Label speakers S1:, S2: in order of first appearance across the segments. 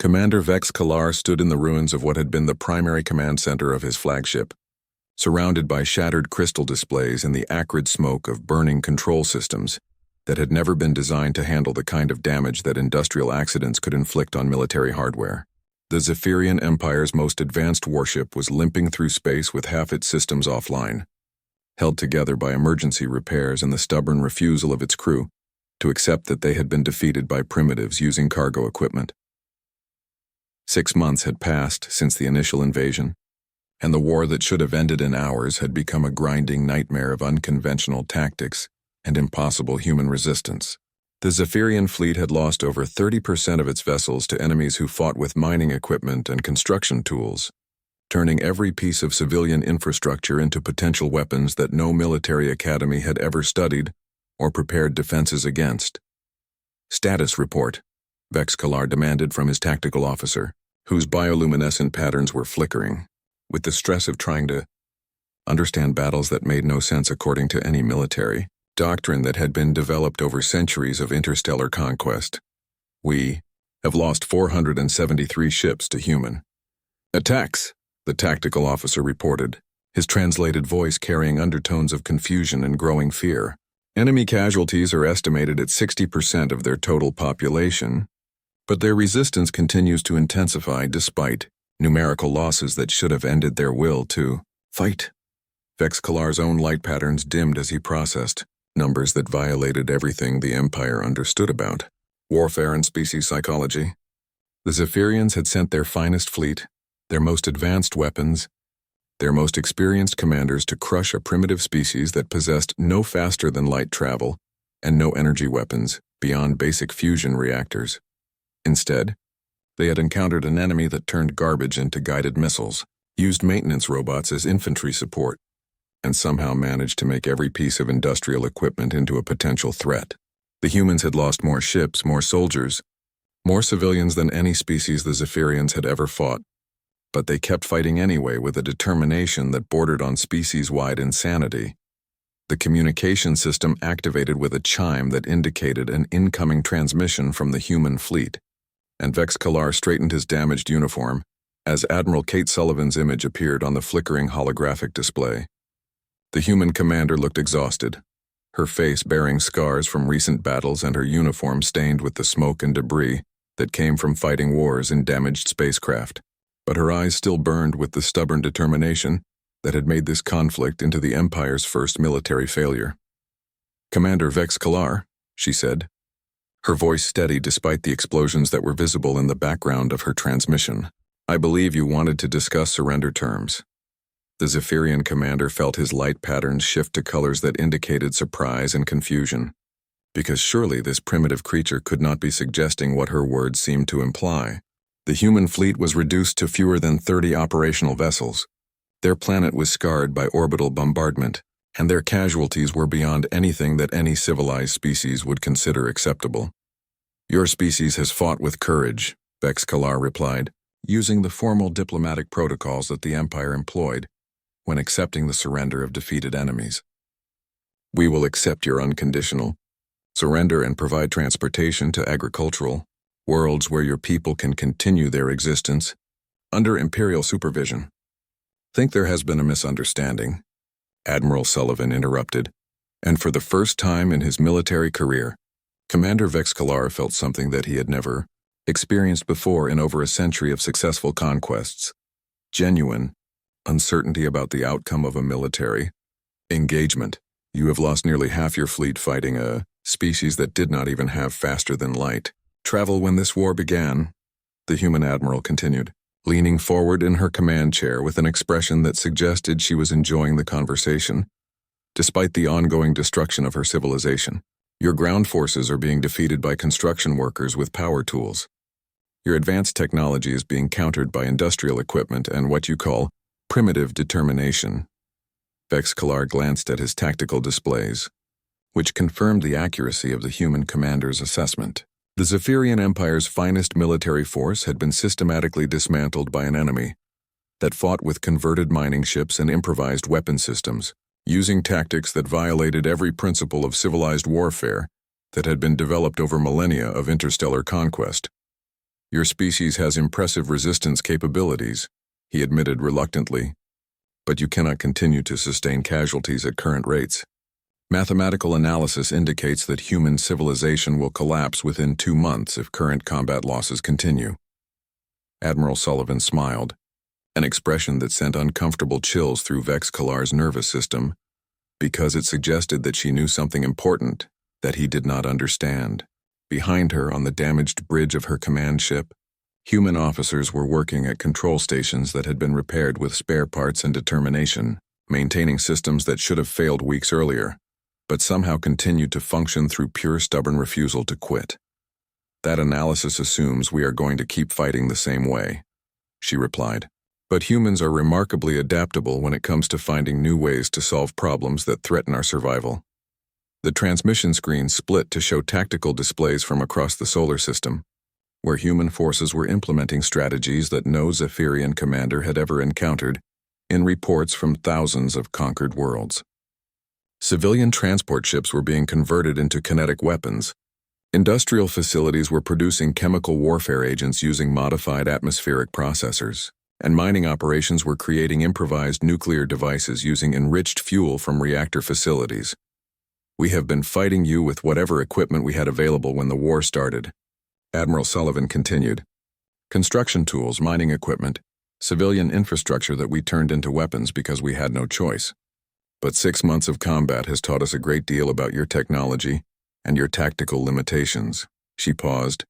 S1: Commander Vex Kalar stood in the ruins of what had been the primary command center of his flagship, surrounded by shattered crystal displays and the acrid smoke of burning control systems that had never been designed to handle the kind of damage that industrial accidents could inflict on military hardware. The Zephyrian Empire's most advanced warship was limping through space with half its systems offline, held together by emergency repairs and the stubborn refusal of its crew to accept that they had been defeated by primitives using cargo equipment. 6 months had passed since the initial invasion, and the war that should have ended in hours had become a grinding nightmare of unconventional tactics and impossible human resistance. The Zephyrian fleet had lost over 30% of its vessels to enemies who fought with mining equipment and construction tools, turning every piece of civilian infrastructure into potential weapons that no military academy had ever studied or prepared defenses against. Status report, Vex Kalar demanded from his tactical officer, whose bioluminescent patterns were flickering, with the stress of trying to understand battles that made no sense according to any military doctrine that had been developed over centuries of interstellar conquest. We have lost 473 ships to human attacks, the tactical officer reported, his translated voice carrying undertones of confusion and growing fear. Enemy casualties are estimated at 60% of their total population, but their resistance continues to intensify despite numerical losses that should have ended their will to fight. Vex Kalar's own light patterns dimmed as he processed numbers that violated everything the Empire understood about warfare and species psychology. The Zephyrians had sent their finest fleet, their most advanced weapons, their most experienced commanders to crush a primitive species that possessed no faster-than-light travel and no energy weapons beyond basic fusion reactors. Instead, they had encountered an enemy that turned garbage into guided missiles, used maintenance robots as infantry support, and somehow managed to make every piece of industrial equipment into a potential threat. The humans had lost more ships, more soldiers, more civilians than any species the Zephyrians had ever fought, but they kept fighting anyway with a determination that bordered on species-wide insanity. The communication system activated with a chime that indicated an incoming transmission from the human fleet, and Vex Kalar straightened his damaged uniform as Admiral Kate Sullivan's image appeared on the flickering holographic display. The human commander looked exhausted, her face bearing scars from recent battles and her uniform stained with the smoke and debris that came from fighting wars in damaged spacecraft. But her eyes still burned with the stubborn determination that had made this conflict into the Empire's first military failure. "Commander Vex Kalar," she said, her voice steady despite the explosions that were visible in the background of her transmission. "I believe you wanted to discuss surrender terms." The Zephyrian commander felt his light patterns shift to colors that indicated surprise and confusion, because surely this primitive creature could not be suggesting what her words seemed to imply. The human fleet was reduced to fewer than 30 operational vessels. Their planet was scarred by orbital bombardment, and their casualties were beyond anything that any civilized species would consider acceptable. "Your species has fought with courage," Vex Kalar replied, using the formal diplomatic protocols that the Empire employed when accepting the surrender of defeated enemies. "We will accept your unconditional surrender and provide transportation to agricultural worlds where your people can continue their existence under Imperial supervision." "Think there has been a misunderstanding," Admiral Sullivan interrupted, and for the first time in his military career, Commander Vex Kalar felt something that he had never experienced before in over a century of successful conquests: genuine uncertainty about the outcome of a military engagement. "You have lost nearly half your fleet fighting a species that did not even have faster-than-light travel when this war began," the human admiral continued, leaning forward in her command chair with an expression that suggested she was enjoying the conversation, despite the ongoing destruction of her civilization. "Your ground forces are being defeated by construction workers with power tools. Your advanced technology is being countered by industrial equipment and what you call primitive determination." Vex Kalar glanced at his tactical displays, which confirmed the accuracy of the human commander's assessment. The Zephyrian Empire's finest military force had been systematically dismantled by an enemy that fought with converted mining ships and improvised weapon systems, using tactics that violated every principle of civilized warfare that had been developed over millennia of interstellar conquest. Your species has impressive resistance capabilities, he admitted reluctantly, but you cannot continue to sustain casualties at current rates. Mathematical analysis indicates that human civilization will collapse within 2 months if current combat losses continue. Admiral Sullivan smiled, an expression that sent uncomfortable chills through Vex Kalar's nervous system, because it suggested that she knew something important that he did not understand. Behind her, on the damaged bridge of her command ship, human officers were working at control stations that had been repaired with spare parts and determination, maintaining systems that should have failed weeks earlier, but somehow continued to function through pure stubborn refusal to quit. That analysis assumes we are going to keep fighting the same way, she replied. But humans are remarkably adaptable when it comes to finding new ways to solve problems that threaten our survival. The transmission screen split to show tactical displays from across the solar system, where human forces were implementing strategies that no Zephyrian commander had ever encountered, in reports from thousands of conquered worlds. Civilian transport ships were being converted into kinetic weapons. Industrial facilities were producing chemical warfare agents using modified atmospheric processors, and mining operations were creating improvised nuclear devices using enriched fuel from reactor facilities. We have been fighting you with whatever equipment we had available when the war started, Admiral Sullivan continued. Construction tools, mining equipment, civilian infrastructure that we turned into weapons because we had no choice. But 6 months of combat has taught us a great deal about your technology and your tactical limitations. She paused,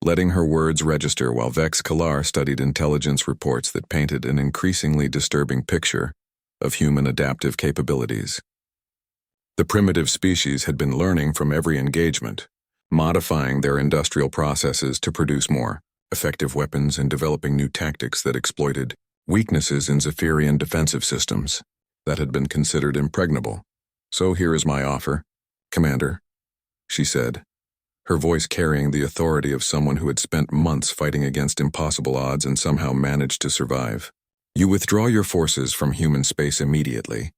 S1: letting her words register while Vex Kalar studied intelligence reports that painted an increasingly disturbing picture of human adaptive capabilities. The primitive species had been learning from every engagement, modifying their industrial processes to produce more effective weapons and developing new tactics that exploited weaknesses in Zephyrian defensive systems that had been considered impregnable. So here is my offer, Commander, she said, her voice carrying the authority of someone who had spent months fighting against impossible odds and somehow managed to survive. You withdraw your forces from human space immediately,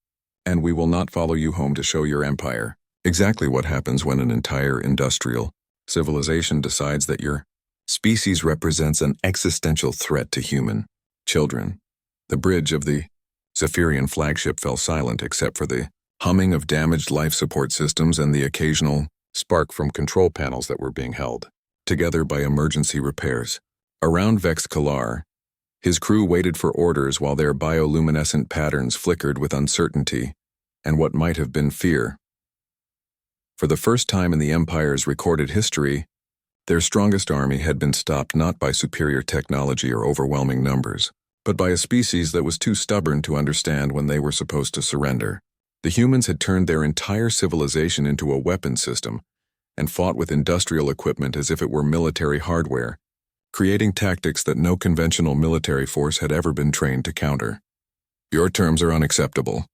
S1: and we will not follow you home to show your empire. Exactly what happens when an entire industrial civilization decides that your species represents an existential threat to human children. The bridge of the Zephyrian flagship fell silent except for the humming of damaged life support systems and the occasional spark from control panels that were being held together by emergency repairs. Around Vex Kalar, his crew waited for orders while their bioluminescent patterns flickered with uncertainty and what might have been fear. For the first time in the Empire's recorded history, their strongest army had been stopped not by superior technology or overwhelming numbers, but by a species that was too stubborn to understand when they were supposed to surrender. The humans had turned their entire civilization into a weapon system and fought with industrial equipment as if it were military hardware, creating tactics that no conventional military force had ever been trained to counter. Your terms are unacceptable,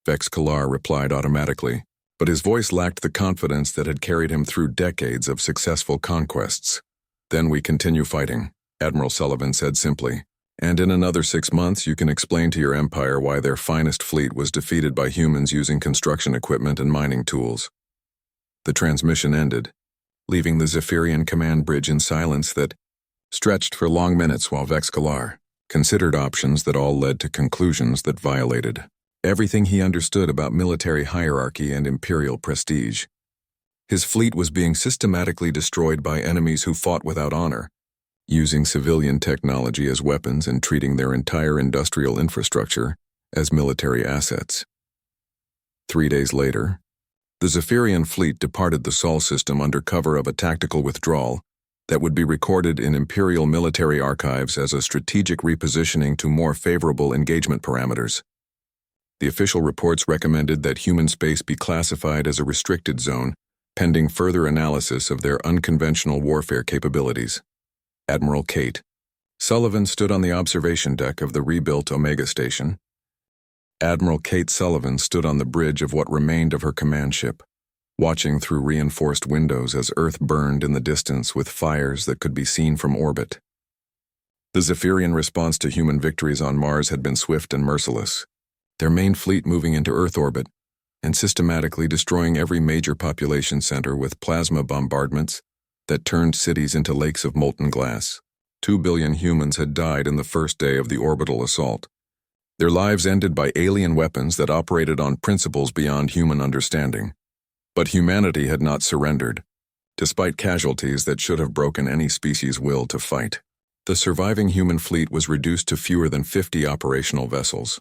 S1: Vex Kalar replied automatically, but his voice lacked the confidence that had carried him through decades of successful conquests. Then we continue fighting, Admiral Sullivan said simply. And in another 6 months you can explain to your empire why their finest fleet was defeated by humans using construction equipment and mining tools. The transmission ended, leaving the Zephyrian command bridge in silence that stretched for long minutes while Vex Kalar considered options that all led to conclusions that violated everything he understood about military hierarchy and imperial prestige. His fleet was being systematically destroyed by enemies who fought without honor, using civilian technology as weapons and treating their entire industrial infrastructure as military assets. 3 days later, the Zephyrian fleet departed the Sol system under cover of a tactical withdrawal that would be recorded in Imperial military archives as a strategic repositioning to more favorable engagement parameters. The official reports recommended that human space be classified as a restricted zone, pending further analysis of their unconventional warfare capabilities. Admiral Kate Sullivan stood on the observation deck of the rebuilt Omega Station. Admiral Kate Sullivan stood on the bridge of what remained of her command ship, watching through reinforced windows as Earth burned in the distance with fires that could be seen from orbit. The Zephyrian response to human victories on Mars had been swift and merciless, their main fleet moving into Earth orbit and systematically destroying every major population center with plasma bombardments that turned cities into lakes of molten glass. 2 billion humans had died in the first day of the orbital assault. Their lives ended by alien weapons that operated on principles beyond human understanding. But humanity had not surrendered, despite casualties that should have broken any species' will to fight. The surviving human fleet was reduced to fewer than 50 operational vessels,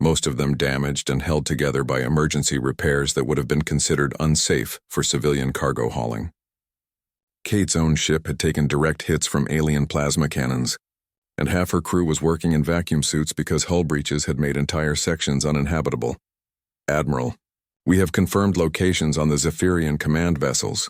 S1: most of them damaged and held together by emergency repairs that would have been considered unsafe for civilian cargo hauling. Kate's own ship had taken direct hits from alien plasma cannons, and half her crew was working in vacuum suits because hull breaches had made entire sections uninhabitable. "Admiral, we have confirmed locations on the Zephyrian command vessels,"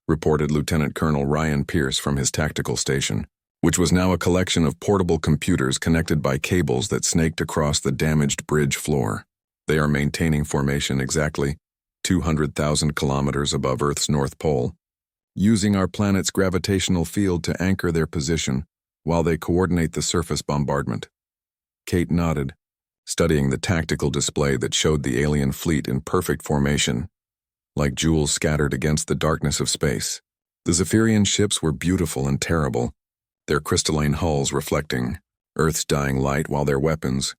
S1: reported Lieutenant Colonel Ryan Pierce from his tactical station, which was now a collection of portable computers connected by cables that snaked across the damaged bridge floor. "They are maintaining formation exactly 200,000 kilometers above Earth's North Pole, using our planet's gravitational field to anchor their position while they coordinate the surface bombardment." Kate nodded, studying the tactical display that showed the alien fleet in perfect formation, like jewels scattered against the darkness of space. The Zephyrian ships were beautiful and terrible, their crystalline hulls reflecting Earth's dying light, while their weapons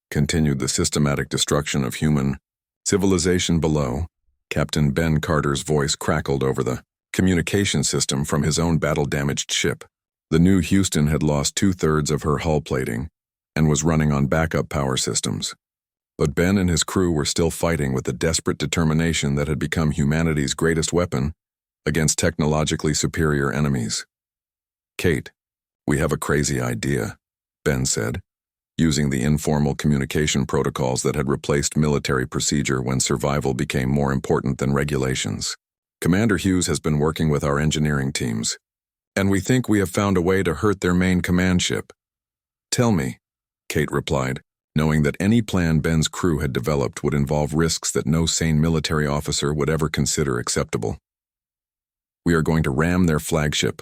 S1: continued the systematic destruction of human civilization below. Captain Ben Carter's voice crackled over the communication system from his own battle-damaged ship. The new Houston had lost 2/3 of her hull plating and was running on backup power systems. But Ben and his crew were still fighting with the desperate determination that had become humanity's greatest weapon against technologically superior enemies. "Kate, we have a crazy idea," Ben said, using the informal communication protocols that had replaced military procedure when survival became more important than regulations. "Commander Hughes has been working with our engineering teams, and we think we have found a way to hurt their main command ship." "Tell me," Kate replied, knowing that any plan Ben's crew had developed would involve risks that no sane military officer would ever consider acceptable. "We are going to ram their flagship,"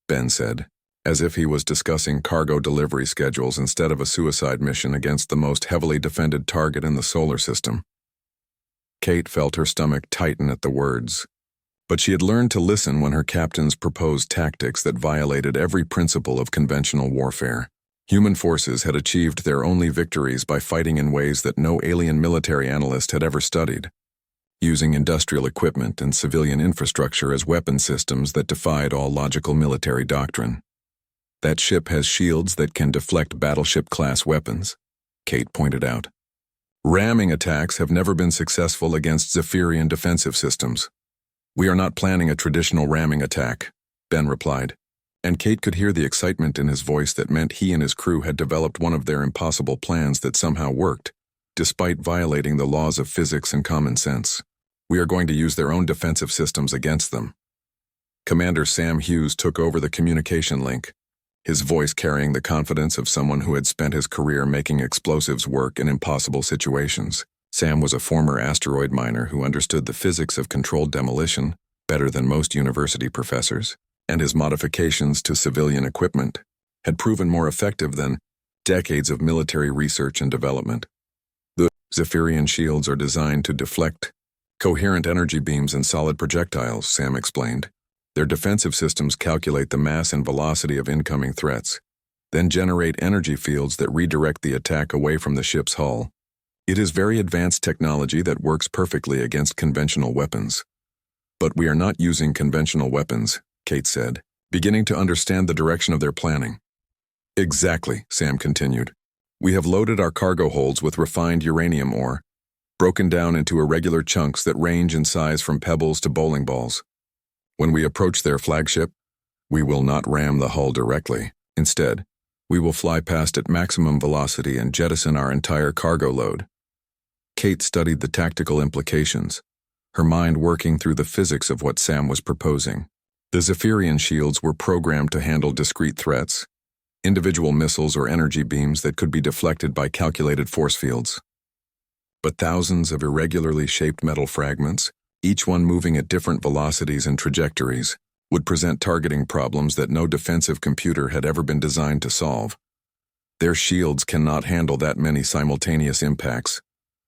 S1: Ben said, as if he was discussing cargo delivery schedules instead of a suicide mission against the most heavily defended target in the solar system. Kate felt her stomach tighten at the words, but she had learned to listen when her captains proposed tactics that violated every principle of conventional warfare. Human forces had achieved their only victories by fighting in ways that no alien military analyst had ever studied, using industrial equipment and civilian infrastructure as weapon systems that defied all logical military doctrine. "That ship has shields that can deflect battleship-class weapons," Kate pointed out. "Ramming attacks have never been successful against Zephyrian defensive systems." "We are not planning a traditional ramming attack," Ben replied, and Kate could hear the excitement in his voice that meant he and his crew had developed one of their impossible plans that somehow worked, despite violating the laws of physics and common sense. "We are going to use their own defensive systems against them." Commander Sam Hughes took over the communication link, his voice carrying the confidence of someone who had spent his career making explosives work in impossible situations. Sam was a former asteroid miner who understood the physics of controlled demolition better than most university professors, and his modifications to civilian equipment had proven more effective than decades of military research and development. "The Zephyrian shields are designed to deflect coherent energy beams and solid projectiles," Sam explained. "Their defensive systems calculate the mass and velocity of incoming threats, then generate energy fields that redirect the attack away from the ship's hull. It is very advanced technology that works perfectly against conventional weapons." "But we are not using conventional weapons," Kate said, beginning to understand the direction of their planning. "Exactly," Sam continued. "We have loaded our cargo holds with refined uranium ore, broken down into irregular chunks that range in size from pebbles to bowling balls. When we approach their flagship, we will not ram the hull directly. Instead, we will fly past at maximum velocity and jettison our entire cargo load." Kate studied the tactical implications, her mind working through the physics of what Sam was proposing. The Zephyrian shields were programmed to handle discrete threats, individual missiles or energy beams that could be deflected by calculated force fields. But thousands of irregularly shaped metal fragments, each one moving at different velocities and trajectories, would present targeting problems that no defensive computer had ever been designed to solve. "Their shields cannot handle that many simultaneous impacts,"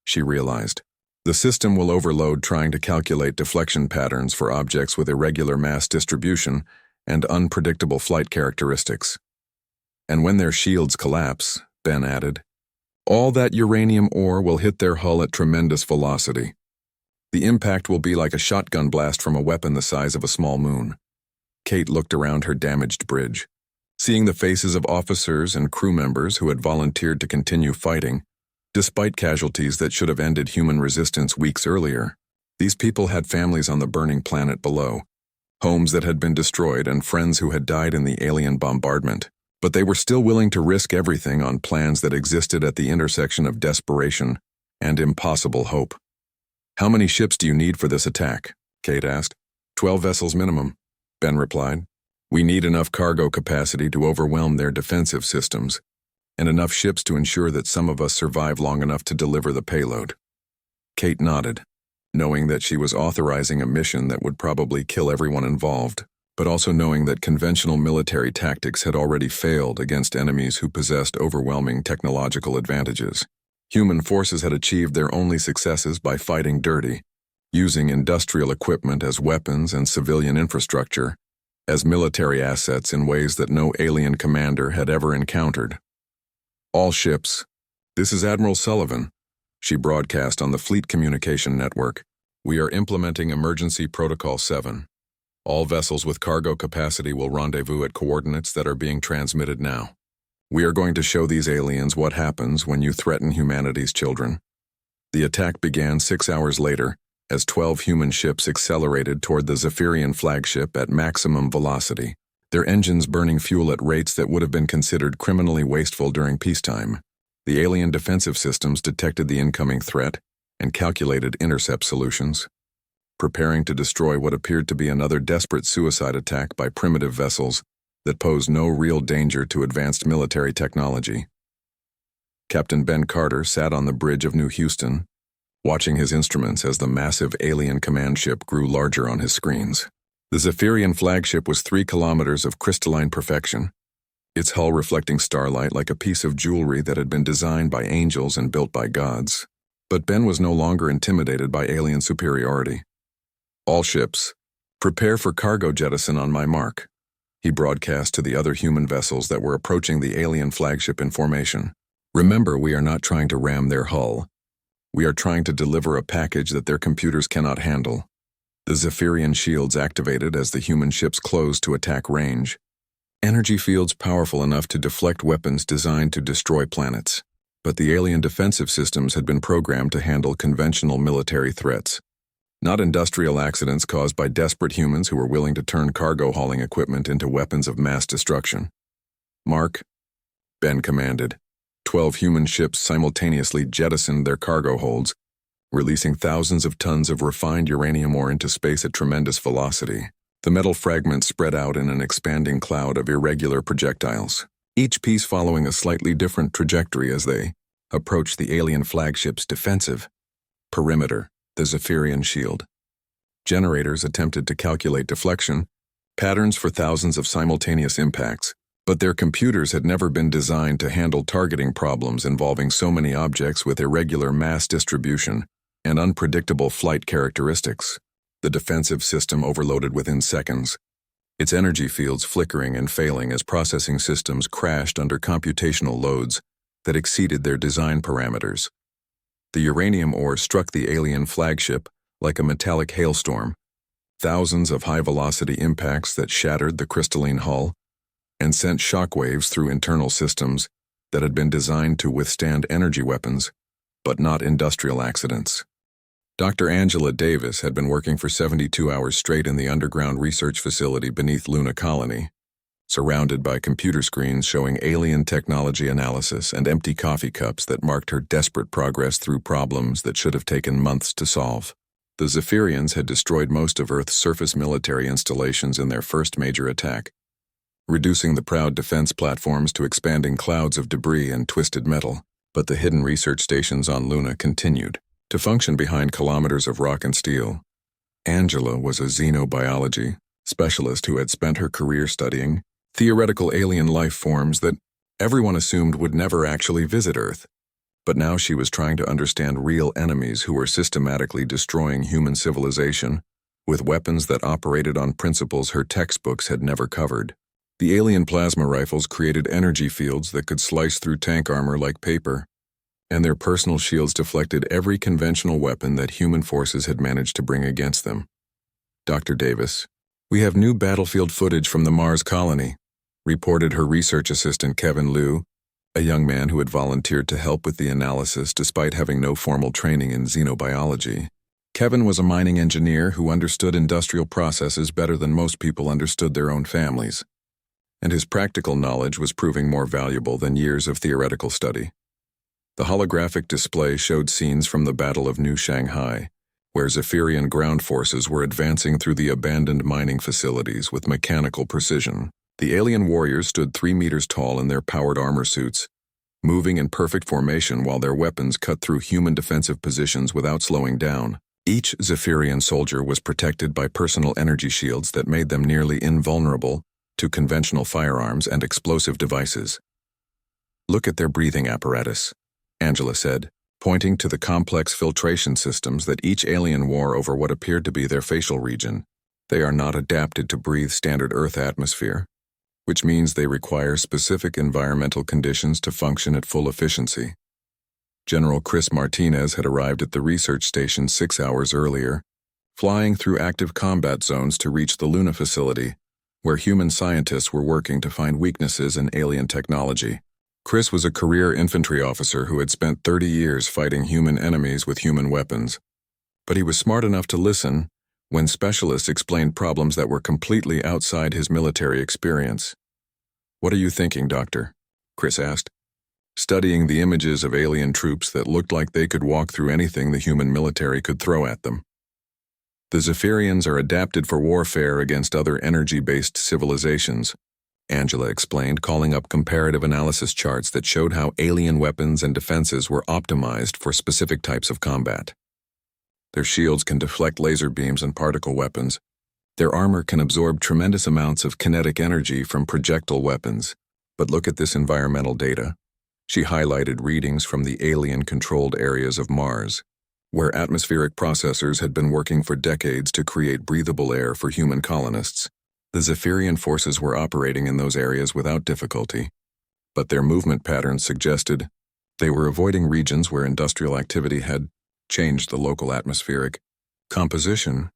S1: she realized. "The system will overload trying to calculate deflection patterns for objects with irregular mass distribution and unpredictable flight characteristics. And when their shields collapse, Ben added, all that uranium ore will hit their hull at tremendous velocity. The impact will be like a shotgun blast from a weapon the size of a small moon. Kate looked around her damaged bridge. Seeing the faces of officers and crew members who had volunteered to continue fighting, despite casualties that should have ended human resistance weeks earlier, these people had families on the burning planet below, homes that had been destroyed and friends who had died in the alien bombardment, but they were still willing to risk everything on plans that existed at the intersection of desperation and impossible hope. How many ships do you need for this attack? Kate asked. 12 vessels minimum, Ben replied. We need enough cargo capacity to overwhelm their defensive systems, and enough ships to ensure that some of us survive long enough to deliver the payload. Kate nodded, knowing that she was authorizing a mission that would probably kill everyone involved, but also knowing that conventional military tactics had already failed against enemies who possessed overwhelming technological advantages. Human forces had achieved their only successes by fighting dirty, using industrial equipment as weapons and civilian infrastructure as military assets in ways that no alien commander had ever encountered. All ships, this is Admiral Sullivan, she broadcast on the Fleet Communication Network. We are implementing Emergency Protocol 7. All vessels with cargo capacity will rendezvous at coordinates that are being transmitted now. We are going to show these aliens what happens when you threaten humanity's children. The attack began 6 hours later, as 12 human ships accelerated toward the Zephyrian flagship at maximum velocity, their engines burning fuel at rates that would have been considered criminally wasteful during peacetime. The alien defensive systems detected the incoming threat and calculated intercept solutions, preparing to destroy what appeared to be another desperate suicide attack by primitive vessels that posed no real danger to advanced military technology. Captain Ben Carter sat on the bridge of New Houston, watching his instruments as the massive alien command ship grew larger on his screens. The Zephyrian flagship was 3 kilometers of crystalline perfection, its hull reflecting starlight like a piece of jewelry that had been designed by angels and built by gods. But Ben was no longer intimidated by alien superiority. All ships, prepare for cargo jettison on my mark, he broadcast to the other human vessels that were approaching the alien flagship in formation. Remember, we are not trying to ram their hull. We are trying to deliver a package that their computers cannot handle. The Zephyrian shields activated as the human ships closed to attack range. Energy fields powerful enough to deflect weapons designed to destroy planets. But the alien defensive systems had been programmed to handle conventional military threats, not industrial accidents caused by desperate humans who were willing to turn cargo hauling equipment into weapons of mass destruction. Mark, Ben commanded. 12 human ships simultaneously jettisoned their cargo holds, releasing thousands of tons of refined uranium ore into space at tremendous velocity. The metal fragments spread out in an expanding cloud of irregular projectiles, each piece following a slightly different trajectory as they approached the alien flagship's defensive perimeter, the Zephyrian shield. Generators attempted to calculate deflection patterns for thousands of simultaneous impacts, but their computers had never been designed to handle targeting problems involving so many objects with irregular mass distribution and unpredictable flight characteristics. The defensive system overloaded within seconds, its energy fields flickering and failing as processing systems crashed under computational loads that exceeded their design parameters. The uranium ore struck the alien flagship like a metallic hailstorm, thousands of high-velocity impacts that shattered the crystalline hull and sent shockwaves through internal systems that had been designed to withstand energy weapons, but not industrial accidents. Dr. Angela Davis had been working for 72 hours straight in the underground research facility beneath Luna Colony, surrounded by computer screens showing alien technology analysis and empty coffee cups that marked her desperate progress through problems that should have taken months to solve. The Zephyrians had destroyed most of Earth's surface military installations in their first major attack, reducing the proud defense platforms to expanding clouds of debris and twisted metal. But the hidden research stations on Luna continued to function behind kilometers of rock and steel. Angela was a xenobiology specialist who had spent her career studying theoretical alien life forms that everyone assumed would never actually visit Earth. But now she was trying to understand real enemies who were systematically destroying human civilization with weapons that operated on principles her textbooks had never covered. The alien plasma rifles created energy fields that could slice through tank armor like paper, and their personal shields deflected every conventional weapon that human forces had managed to bring against them. Dr. Davis, "We have new battlefield footage from the Mars colony," reported her research assistant Kevin Liu, a young man who had volunteered to help with the analysis despite having no formal training in xenobiology. Kevin was a mining engineer who understood industrial processes better than most people understood their own families, and his practical knowledge was proving more valuable than years of theoretical study. The holographic display showed scenes from the Battle of New Shanghai, where Zephyrian ground forces were advancing through the abandoned mining facilities with mechanical precision. The alien warriors stood 3 meters tall in their powered armor suits, moving in perfect formation while their weapons cut through human defensive positions without slowing down. Each Zephyrian soldier was protected by personal energy shields that made them nearly invulnerable to conventional firearms and explosive devices. "Look at their breathing apparatus," Angela said, pointing to the complex filtration systems that each alien wore over what appeared to be their facial region. "They are not adapted to breathe standard Earth atmosphere, which means they require specific environmental conditions to function at full efficiency." General Chris Martinez had arrived at the research station 6 hours earlier, flying through active combat zones to reach the Luna facility, where human scientists were working to find weaknesses in alien technology. Chris was a career infantry officer who had spent 30 years fighting human enemies with human weapons, but he was smart enough to listen when specialists explained problems that were completely outside his military experience. "What are you thinking, Doctor?" Chris asked, studying the images of alien troops that looked like they could walk through anything the human military could throw at them. "The Zephyrians are adapted for warfare against other energy-based civilizations," Angela explained, calling up comparative analysis charts that showed how alien weapons and defenses were optimized for specific types of combat. "Their shields can deflect laser beams and particle weapons. Their armor can absorb tremendous amounts of kinetic energy from projectile weapons. But look at this environmental data." She highlighted readings from the alien-controlled areas of Mars, where atmospheric processors had been working for decades to create breathable air for human colonists. The Zephyrian forces were operating in those areas without difficulty, but their movement patterns suggested they were avoiding regions where industrial activity had changed the local atmospheric composition.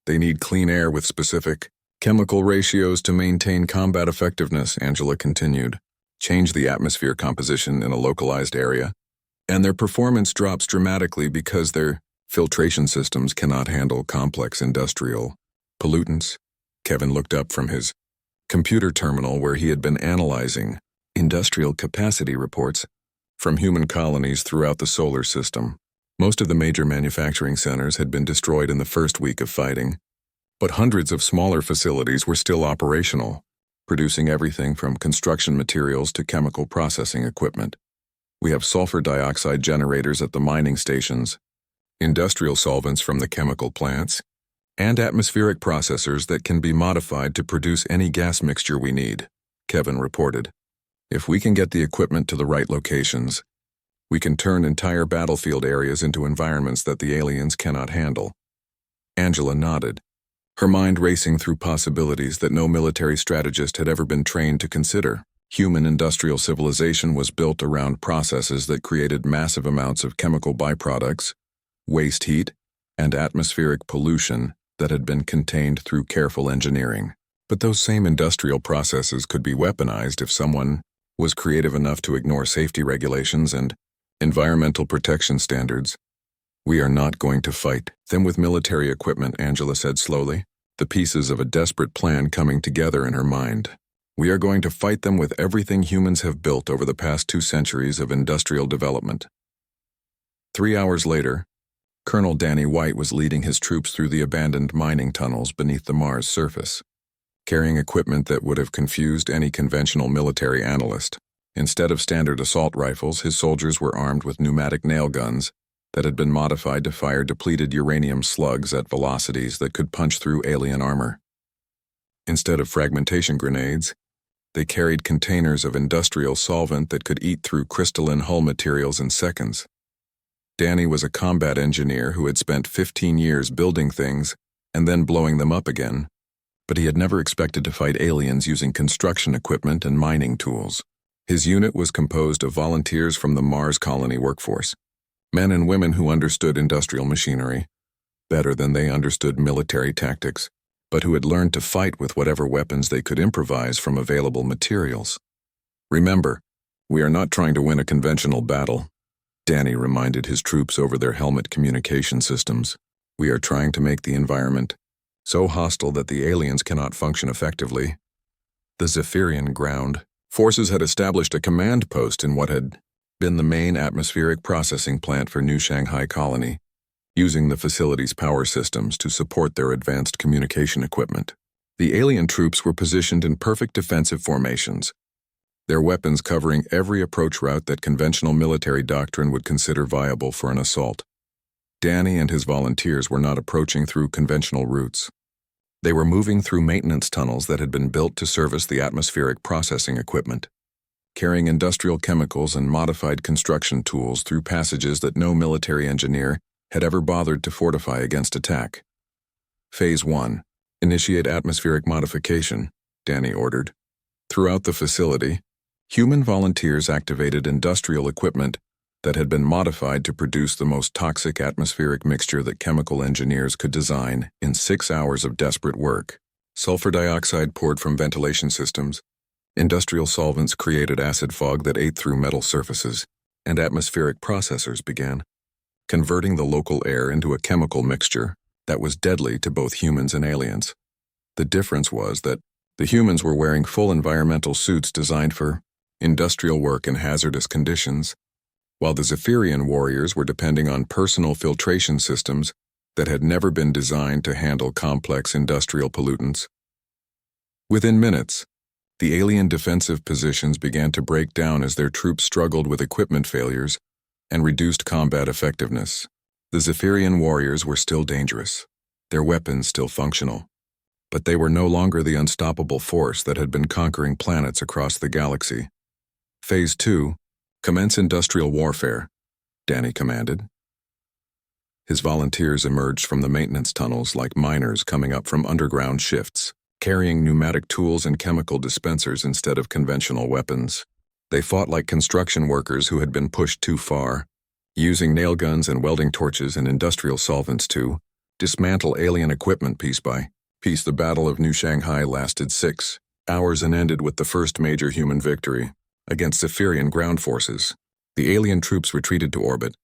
S1: "They need clean air with specific chemical ratios to maintain combat effectiveness," Angela continued. "Change the atmosphere composition in a localized area, and their performance drops dramatically because their filtration systems cannot handle complex industrial pollutants." Kevin looked up from his computer terminal where he had been analyzing industrial capacity reports from human colonies throughout the solar system. Most of the major manufacturing centers had been destroyed in the first week of fighting, but hundreds of smaller facilities were still operational, producing everything from construction materials to chemical processing equipment. "We have sulfur dioxide generators at the mining stations, industrial solvents from the chemical plants, and atmospheric processors that can be modified to produce any gas mixture we need," Kevin reported. "If we can get the equipment to the right locations, we can turn entire battlefield areas into environments that the aliens cannot handle." Angela nodded, her mind racing through possibilities that no military strategist had ever been trained to consider. Human industrial civilization was built around processes that created massive amounts of chemical byproducts, waste heat, and atmospheric pollution that had been contained through careful engineering. But those same industrial processes could be weaponized if someone was creative enough to ignore safety regulations and environmental protection standards. "We are not going to fight them with military equipment," Angela said slowly, the pieces of a desperate plan coming together in her mind. "We are going to fight them with everything humans have built over the past 2 centuries of industrial development." 3 hours later, Colonel Danny White was leading his troops through the abandoned mining tunnels beneath the Mars surface, carrying equipment that would have confused any conventional military analyst. Instead of standard assault rifles, his soldiers were armed with pneumatic nail guns that had been modified to fire depleted uranium slugs at velocities that could punch through alien armor. Instead of fragmentation grenades, they carried containers of industrial solvent that could eat through crystalline hull materials in seconds. Danny was a combat engineer who had spent 15 years building things and then blowing them up again, but he had never expected to fight aliens using construction equipment and mining tools. His unit was composed of volunteers from the Mars colony workforce, men and women who understood industrial machinery better than they understood military tactics, but who had learned to fight with whatever weapons they could improvise from available materials. "Remember, we are not trying to win a conventional battle," Danny reminded his troops over their helmet communication systems. "We are trying to make the environment so hostile that the aliens cannot function effectively." The Zephyrian ground forces had established a command post in what had been the main atmospheric processing plant for New Shanghai Colony, using the facility's power systems to support their advanced communication equipment. The alien troops were positioned in perfect defensive formations, their weapons covering every approach route that conventional military doctrine would consider viable for an assault. Danny and his volunteers were not approaching through conventional routes. They were moving through maintenance tunnels that had been built to service the atmospheric processing equipment, carrying industrial chemicals and modified construction tools through passages that no military engineer had ever bothered to fortify against attack. Phase 1. Initiate atmospheric modification, Danny ordered. Throughout the facility, human volunteers activated industrial equipment that had been modified to produce the most toxic atmospheric mixture that chemical engineers could design in 6 hours of desperate work. Sulfur dioxide poured from ventilation systems, industrial solvents created acid fog that ate through metal surfaces, and atmospheric processors began converting the local air into a chemical mixture that was deadly to both humans and aliens. The difference was that the humans were wearing full environmental suits designed for industrial work in hazardous conditions, while the Zephyrian warriors were depending on personal filtration systems that had never been designed to handle complex industrial pollutants. Within minutes, the alien defensive positions began to break down as their troops struggled with equipment failures and reduced combat effectiveness. The Zephyrian warriors were still dangerous, their weapons still functional, but they were no longer the unstoppable force that had been conquering planets across the galaxy. Phase 2. Commence industrial warfare, Danny commanded. His volunteers emerged from the maintenance tunnels like miners coming up from underground shifts, carrying pneumatic tools and chemical dispensers instead of conventional weapons. They fought like construction workers who had been pushed too far, using nail guns and welding torches and industrial solvents to dismantle alien equipment piece by piece. The Battle of New Shanghai lasted 6 hours and ended with the first major human victory against Zephyrian ground forces. The alien troops retreated to orbit,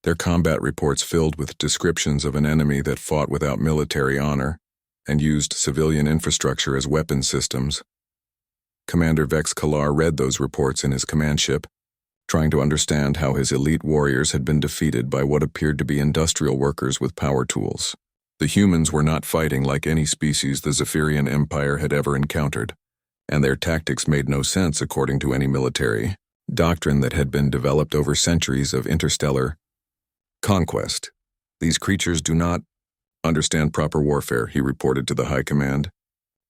S1: their combat reports filled with descriptions of an enemy that fought without military honor and used civilian infrastructure as weapon systems. Commander Vex Kalar read those reports in his command ship, trying to understand how his elite warriors had been defeated by what appeared to be industrial workers with power tools. The humans were not fighting like any species the Zephyrian Empire had ever encountered, and their tactics made no sense according to any military doctrine that had been developed over centuries of interstellar conquest. "These creatures do not understand proper warfare," he reported to the High Command.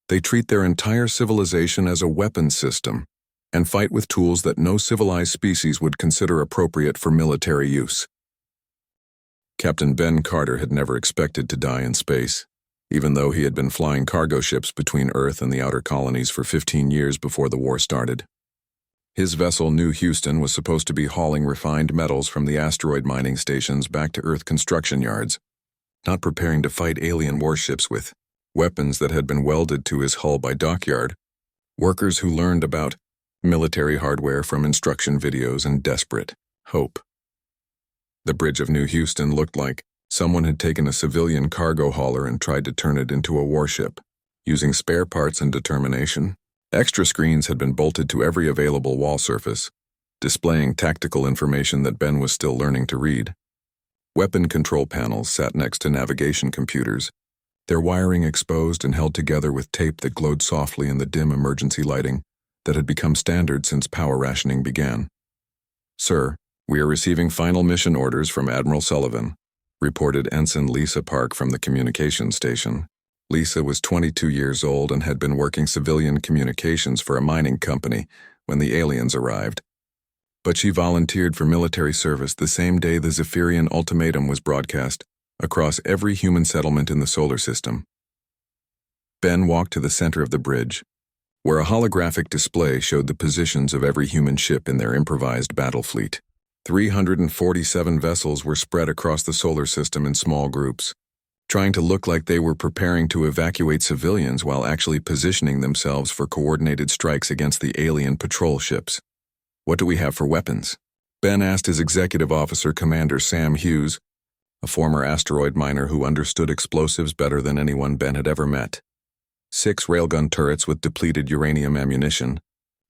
S1: "They treat their entire civilization as a weapons system and fight with tools that no civilized species would consider appropriate for military use." Captain Ben Carter had never expected to die in space, even though he had been flying cargo ships between Earth and the outer colonies for 15 years before the war started. His vessel New Houston was supposed to be hauling refined metals from the asteroid mining stations back to Earth construction yards, not preparing to fight alien warships with weapons that had been welded to his hull by dockyard workers who learned about military hardware from instruction videos and desperate hope. The bridge of New Houston looked like someone had taken a civilian cargo hauler and tried to turn it into a warship, using spare parts and determination. Extra screens had been bolted to every available wall surface, displaying tactical information that Ben was still learning to read. Weapon control panels sat next to navigation computers, their wiring exposed and held together with tape that glowed softly in the dim emergency lighting that had become standard since power rationing began. "Sir, we are receiving final mission orders from Admiral Sullivan," reported Ensign Lisa Park from the communications station. Lisa was 22 years old and had been working civilian communications for a mining company when the aliens arrived. But she volunteered for military service the same day the Zephyrian ultimatum was broadcast across every human settlement in the solar system. Ben walked to the center of the bridge, where a holographic display showed the positions of every human ship in their improvised battle fleet. 347 vessels were spread across the solar system in small groups, trying to look like they were preparing to evacuate civilians while actually positioning themselves for coordinated strikes against the alien patrol ships. "What do we have for weapons?" Ben asked his executive officer, Commander Sam Hughes, a former asteroid miner who understood explosives better than anyone Ben had ever met. 6 railgun turrets with depleted uranium ammunition,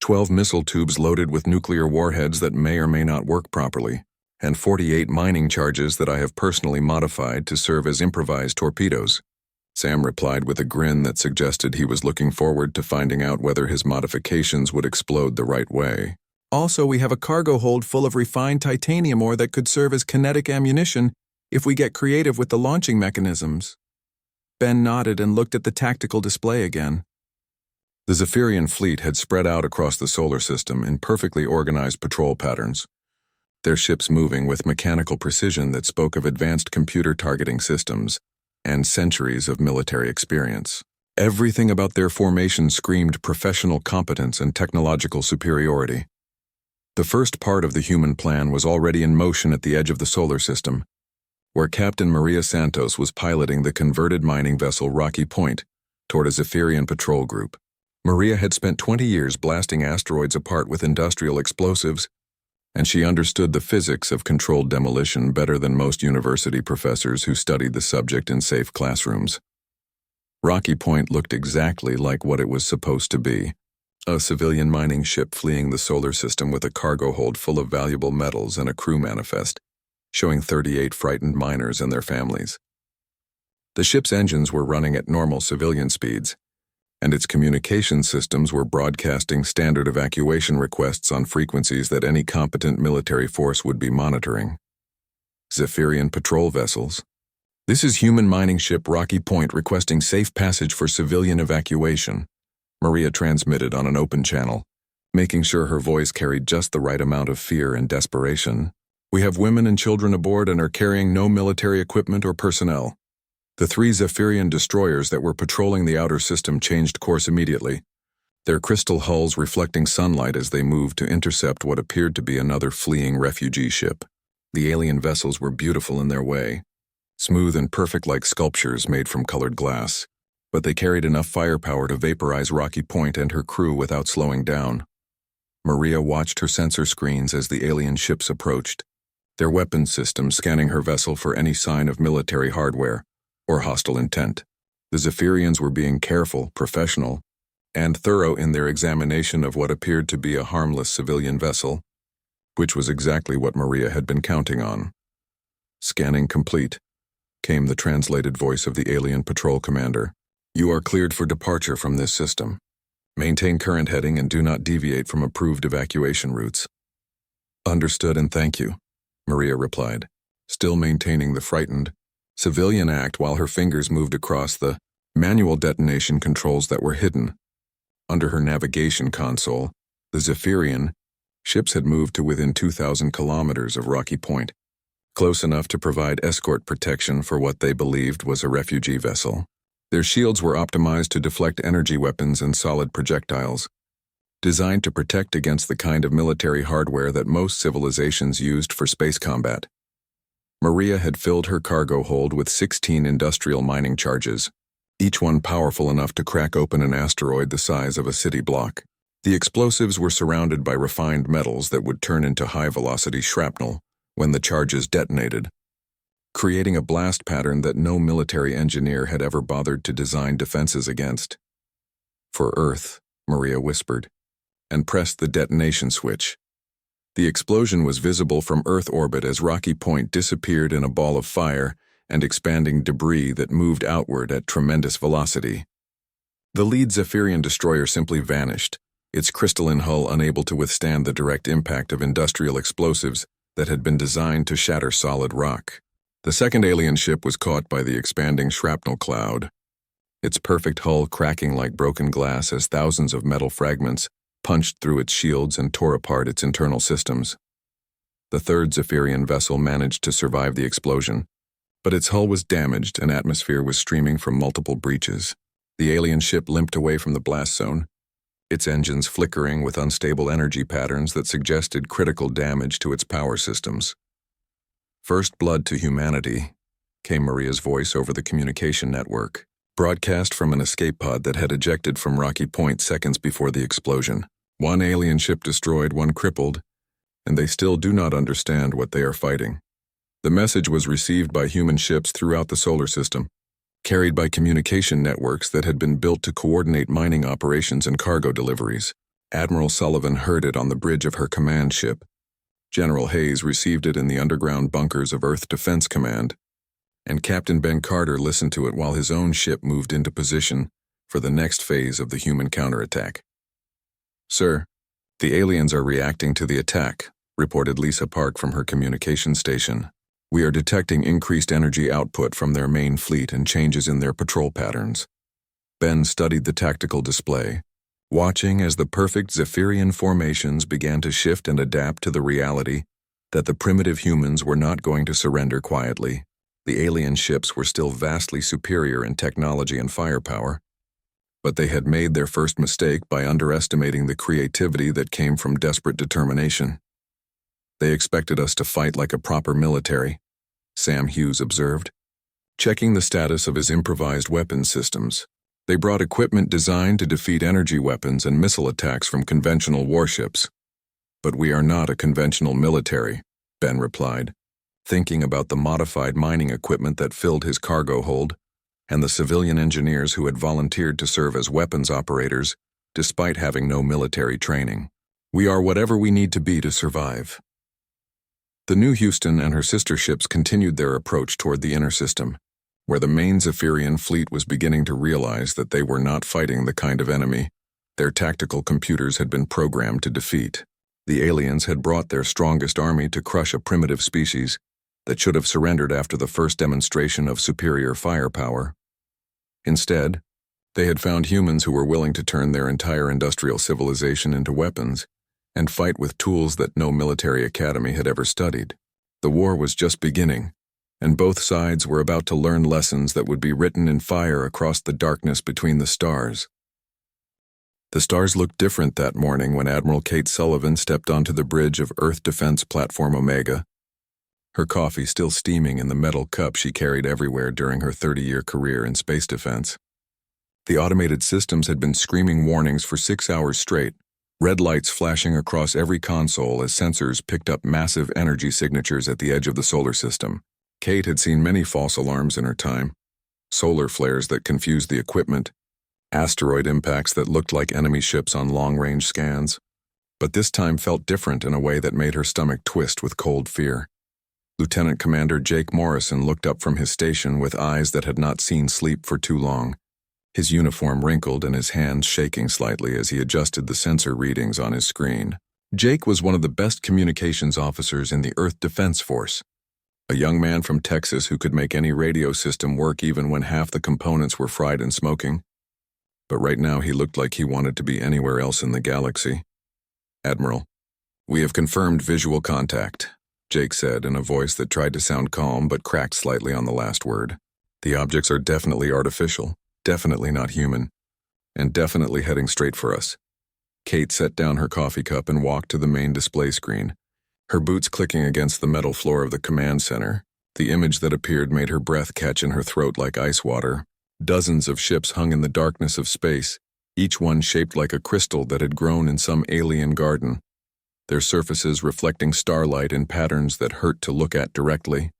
S1: 12 missile tubes loaded with nuclear warheads that may or may not work properly, and 48 mining charges that I have personally modified to serve as improvised torpedoes. Sam replied with a grin that suggested he was looking forward to finding out whether his modifications would explode the right way. "Also, we have a cargo hold full of refined titanium ore that could serve as kinetic ammunition if we get creative with the launching mechanisms." Ben nodded and looked at the tactical display again. The Zephyrian fleet had spread out across the solar system in perfectly organized patrol patterns, their ships moving with mechanical precision that spoke of advanced computer targeting systems and centuries of military experience. Everything about their formation screamed professional competence and technological superiority. The first part of the human plan was already in motion at the edge of the solar system, where Captain Maria Santos was piloting the converted mining vessel Rocky Point toward a Zephyrian patrol group. Maria had spent 20 years blasting asteroids apart with industrial explosives, and she understood the physics of controlled demolition better than most university professors who studied the subject in safe classrooms. Rocky Point looked exactly like what it was supposed to be, a civilian mining ship fleeing the solar system with a cargo hold full of valuable metals and a crew manifest, showing 38 frightened miners and their families. The ship's engines were running at normal civilian speeds, and its communication systems were broadcasting standard evacuation requests on frequencies that any competent military force would be monitoring. Zephyrian patrol vessels. "This is human mining ship Rocky Point requesting safe passage for civilian evacuation," Maria transmitted on an open channel, making sure her voice carried just the right amount of fear and desperation. "We have women and children aboard and are carrying no military equipment or personnel." The 3 Zephyrian destroyers that were patrolling the outer system changed course immediately, their crystal hulls reflecting sunlight as they moved to intercept what appeared to be another fleeing refugee ship. The alien vessels were beautiful in their way, smooth and perfect like sculptures made from colored glass, but they carried enough firepower to vaporize Rocky Point and her crew without slowing down. Maria watched her sensor screens as the alien ships approached, their weapons systems scanning her vessel for any sign of military hardware or hostile intent. The Zephyrians were being careful, professional, and thorough in their examination of what appeared to be a harmless civilian vessel, which was exactly what Maria had been counting on. "Scanning complete," came the translated voice of the alien patrol commander. "You are cleared for departure from this system. Maintain current heading and do not deviate from approved evacuation routes." "Understood and thank you," Maria replied, still maintaining the frightened, civilian act while her fingers moved across the manual detonation controls that were hidden. Under her navigation console, the Zephyrian ships had moved to within 2,000 kilometers of Rocky Point, close enough to provide escort protection for what they believed was a refugee vessel. Their shields were optimized to deflect energy weapons and solid projectiles, designed to protect against the kind of military hardware that most civilizations used for space combat. Maria had filled her cargo hold with 16 industrial mining charges, each one powerful enough to crack open an asteroid the size of a city block. The explosives were surrounded by refined metals that would turn into high-velocity shrapnel when the charges detonated, creating a blast pattern that no military engineer had ever bothered to design defenses against. "For Earth," Maria whispered, and pressed the detonation switch. The explosion was visible from Earth orbit as Rocky Point disappeared in a ball of fire and expanding debris that moved outward at tremendous velocity. The lead Zephyrian destroyer simply vanished, its crystalline hull unable to withstand the direct impact of industrial explosives that had been designed to shatter solid rock. The second alien ship was caught by the expanding shrapnel cloud, its perfect hull cracking like broken glass as thousands of metal fragments punched through its shields and tore apart its internal systems. The third Zephyrian vessel managed to survive the explosion, But its hull was damaged and atmosphere was streaming from multiple breaches. The alien ship limped away from the blast zone, its engines flickering with unstable energy patterns that suggested critical damage to its power systems. "First blood to humanity," came Maria's voice over the communication network, broadcast from an escape pod that had ejected from Rocky Point seconds before the explosion. "One alien ship destroyed, one crippled, and they still do not understand what they are fighting." The message was received by human ships throughout the solar system, carried by communication networks that had been built to coordinate mining operations and cargo deliveries. Admiral Sullivan heard it on the bridge of her command ship. General Hayes received it in the underground bunkers of Earth Defense Command, and Captain Ben Carter listened to it while his own ship moved into position for the next phase of the human counterattack. "Sir, the aliens are reacting to the attack," reported Lisa Park from her communication station. "We are detecting increased energy output from their main fleet and changes in their patrol patterns." Ben studied the tactical display, watching as the perfect Zephyrian formations began to shift and adapt to the reality that the primitive humans were not going to surrender quietly. The alien ships were still vastly superior in technology and firepower, but they had made their first mistake by underestimating the creativity that came from desperate determination. "They expected us to fight like a proper military," Sam Hughes observed, checking the status of his improvised weapons systems. "They brought equipment designed to defeat energy weapons and missile attacks from conventional warships. But we are not a conventional military," Ben replied, thinking about the modified mining equipment that filled his cargo hold and the civilian engineers who had volunteered to serve as weapons operators despite having no military training. "We are whatever we need to be to survive." The New Houston and her sister ships continued their approach toward the inner system, where the main Zephyrian fleet was beginning to realize that they were not fighting the kind of enemy their tactical computers had been programmed to defeat. The aliens had brought their strongest army to crush a primitive species that should have surrendered after the first demonstration of superior firepower. Instead, they had found humans who were willing to turn their entire industrial civilization into weapons and fight with tools that no military academy had ever studied. The war was just beginning, and both sides were about to learn lessons that would be written in fire across the darkness between the stars. The stars looked different that morning when Admiral Kate Sullivan stepped onto the bridge of Earth Defense Platform Omega, her coffee still steaming in the metal cup she carried everywhere during her 30-year career in space defense. The automated systems had been screaming warnings for 6 hours straight, red lights flashing across every console as sensors picked up massive energy signatures at the edge of the solar system. Kate had seen many false alarms in her time: solar flares that confused the equipment, asteroid impacts that looked like enemy ships on long-range scans. But this time felt different in a way that made her stomach twist with cold fear. Lieutenant Commander Jake Morrison looked up from his station with eyes that had not seen sleep for too long, his uniform wrinkled and his hands shaking slightly as he adjusted the sensor readings on his screen. Jake was one of the best communications officers in the Earth Defense Force, a young man from Texas who could make any radio system work even when half the components were fried and smoking. But right now he looked like he wanted to be anywhere else in the galaxy. "Admiral, we have confirmed visual contact," Jake said in a voice that tried to sound calm but cracked slightly on the last word. "The objects are definitely artificial, definitely not human, and definitely heading straight for us." Kate set down her coffee cup and walked to the main display screen, her boots clicking against the metal floor of the command center. The image that appeared made her breath catch in her throat like ice water. Dozens of ships hung in the darkness of space, each one shaped like a crystal that had grown in some alien garden, their surfaces reflecting starlight in patterns that hurt to look at directly.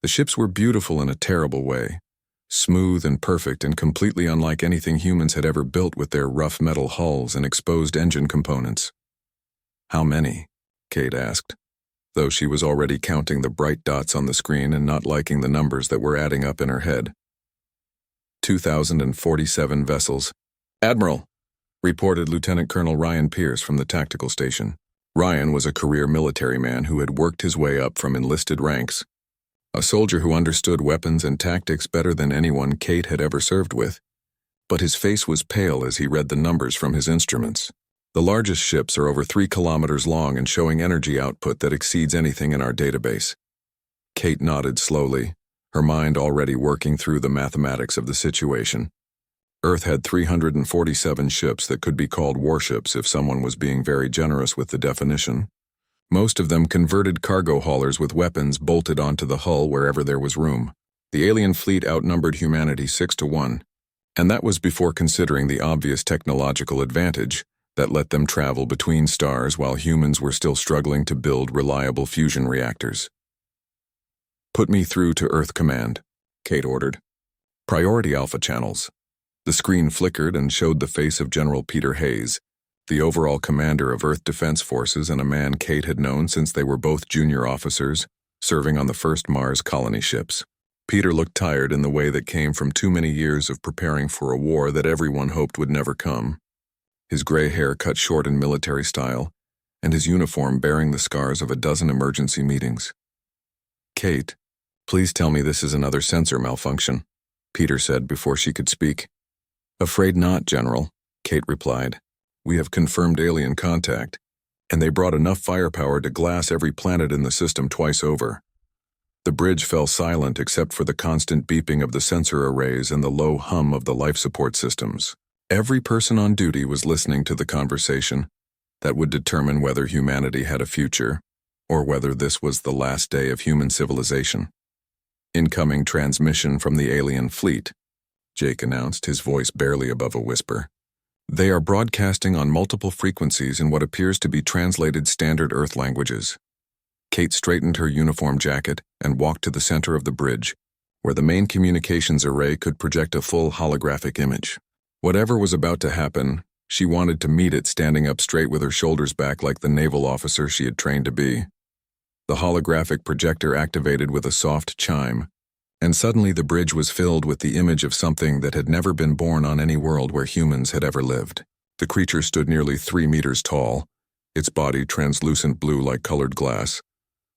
S1: The ships were beautiful in a terrible way, smooth and perfect and completely unlike anything humans had ever built with their rough metal hulls and exposed engine components. "How many?" Kate asked, though she was already counting the bright dots on the screen and not liking the numbers that were adding up in her head. 2,047 vessels. "Admiral," reported Lieutenant Colonel Ryan Pierce from the tactical station. Ryan was a career military man who had worked his way up from enlisted ranks, a soldier who understood weapons and tactics better than anyone Kate had ever served with. But his face was pale as he read the numbers from his instruments. "The largest ships are over 3 kilometers long and showing energy output that exceeds anything in our database." Kate nodded slowly, her mind already working through the mathematics of the situation. Earth had 347 ships that could be called warships if someone was being very generous with the definition. Most of them converted cargo haulers with weapons bolted onto the hull wherever there was room. The alien fleet outnumbered humanity 6-1, and that was before considering the obvious technological advantage that let them travel between stars while humans were still struggling to build reliable fusion reactors. "Put me through to Earth Command," Kate ordered. "Priority Alpha channels." The screen flickered and showed the face of General Peter Hayes, the overall commander of Earth Defense Forces and a man Kate had known since they were both junior officers, serving on the first Mars colony ships. Peter looked tired in the way that came from too many years of preparing for a war that everyone hoped would never come. His gray hair cut short in military style, and his uniform bearing the scars of a dozen emergency meetings. "Kate, please tell me this is another sensor malfunction," Peter said before she could speak. "Afraid not, General," Kate replied. "We have confirmed alien contact, and they brought enough firepower to glass every planet in the system twice over." The bridge fell silent except for the constant beeping of the sensor arrays and the low hum of the life support systems. Every person on duty was listening to the conversation that would determine whether humanity had a future, or whether this was the last day of human civilization. "Incoming transmission from the alien fleet," Jake announced, his voice barely above a whisper. "They are broadcasting on multiple frequencies in what appears to be translated standard Earth languages." Kate straightened her uniform jacket and walked to the center of the bridge, where the main communications array could project a full holographic image. Whatever was about to happen, she wanted to meet it standing up straight with her shoulders back like the naval officer she had trained to be. The holographic projector activated with a soft chime, and suddenly the bridge was filled with the image of something that had never been born on any world where humans had ever lived. The creature stood nearly 3 meters tall, its body translucent blue like colored glass,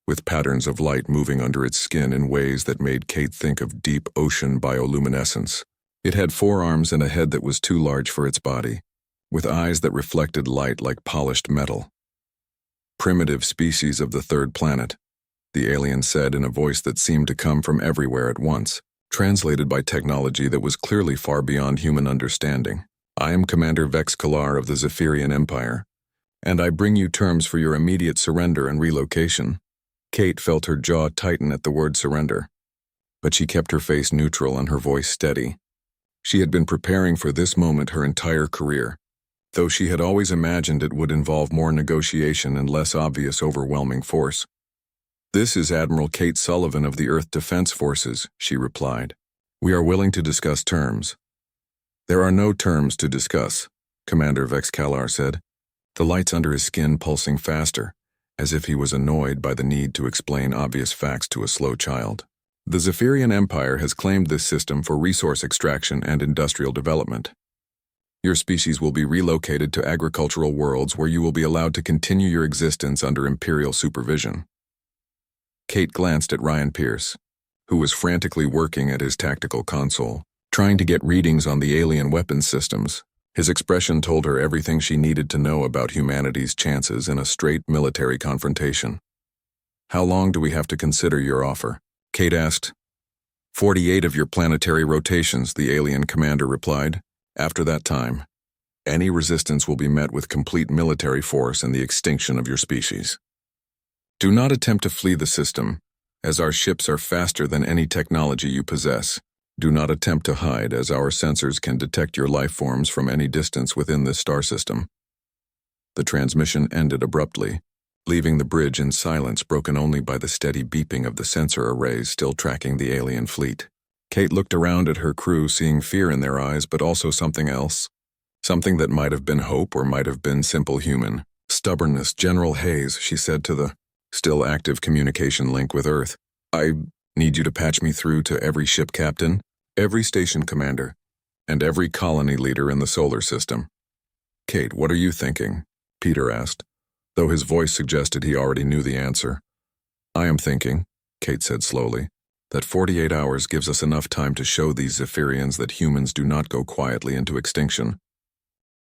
S1: with patterns of light moving under its skin in ways that made Kate think of deep ocean bioluminescence. It had 4 arms and a head that was too large for its body, with eyes that reflected light like polished metal. "Primitive species of the third planet," the alien said in a voice that seemed to come from everywhere at once, translated by technology that was clearly far beyond human understanding. "I am Commander Vex Kalar of the Zephyrian Empire, and I bring you terms for your immediate surrender and relocation." Kate felt her jaw tighten at the word surrender, but she kept her face neutral and her voice steady. She had been preparing for this moment her entire career, though she had always imagined it would involve more negotiation and less obvious overwhelming force. "This is Admiral Kate Sullivan of the Earth Defense Forces," she replied. "We are willing to discuss terms." "There are no terms to discuss," Commander Vex Kalar said, the lights under his skin pulsing faster, as if he was annoyed by the need to explain obvious facts to a slow child. "The Zephyrian Empire has claimed this system for resource extraction and industrial development. Your species will be relocated to agricultural worlds where you will be allowed to continue your existence under Imperial supervision." Kate glanced at Ryan Pierce, who was frantically working at his tactical console, trying to get readings on the alien weapons systems. His expression told her everything she needed to know about humanity's chances in a straight military confrontation. "How long do we have to consider your offer?" Kate asked. 48 of your planetary rotations," the alien commander replied. "After that time, any resistance will be met with complete military force and the extinction of your species. Do not attempt to flee the system, as our ships are faster than any technology you possess. Do not attempt to hide, as our sensors can detect your life forms from any distance within this star system." The transmission ended abruptly, leaving the bridge in silence broken only by the steady beeping of the sensor arrays still tracking the alien fleet. Kate looked around at her crew, seeing fear in their eyes, but also something else. Something that might have been hope or might have been simple human stubbornness. "General Hayes," she said to the still active communication link with Earth, "I need you to patch me through to every ship captain, every station commander, and every colony leader in the solar system." "Kate, what are you thinking?" Peter asked, though his voice suggested he already knew the answer. "I am thinking," Kate said slowly, "that 48 hours gives us enough time to show these Zephyrians that humans do not go quietly into extinction.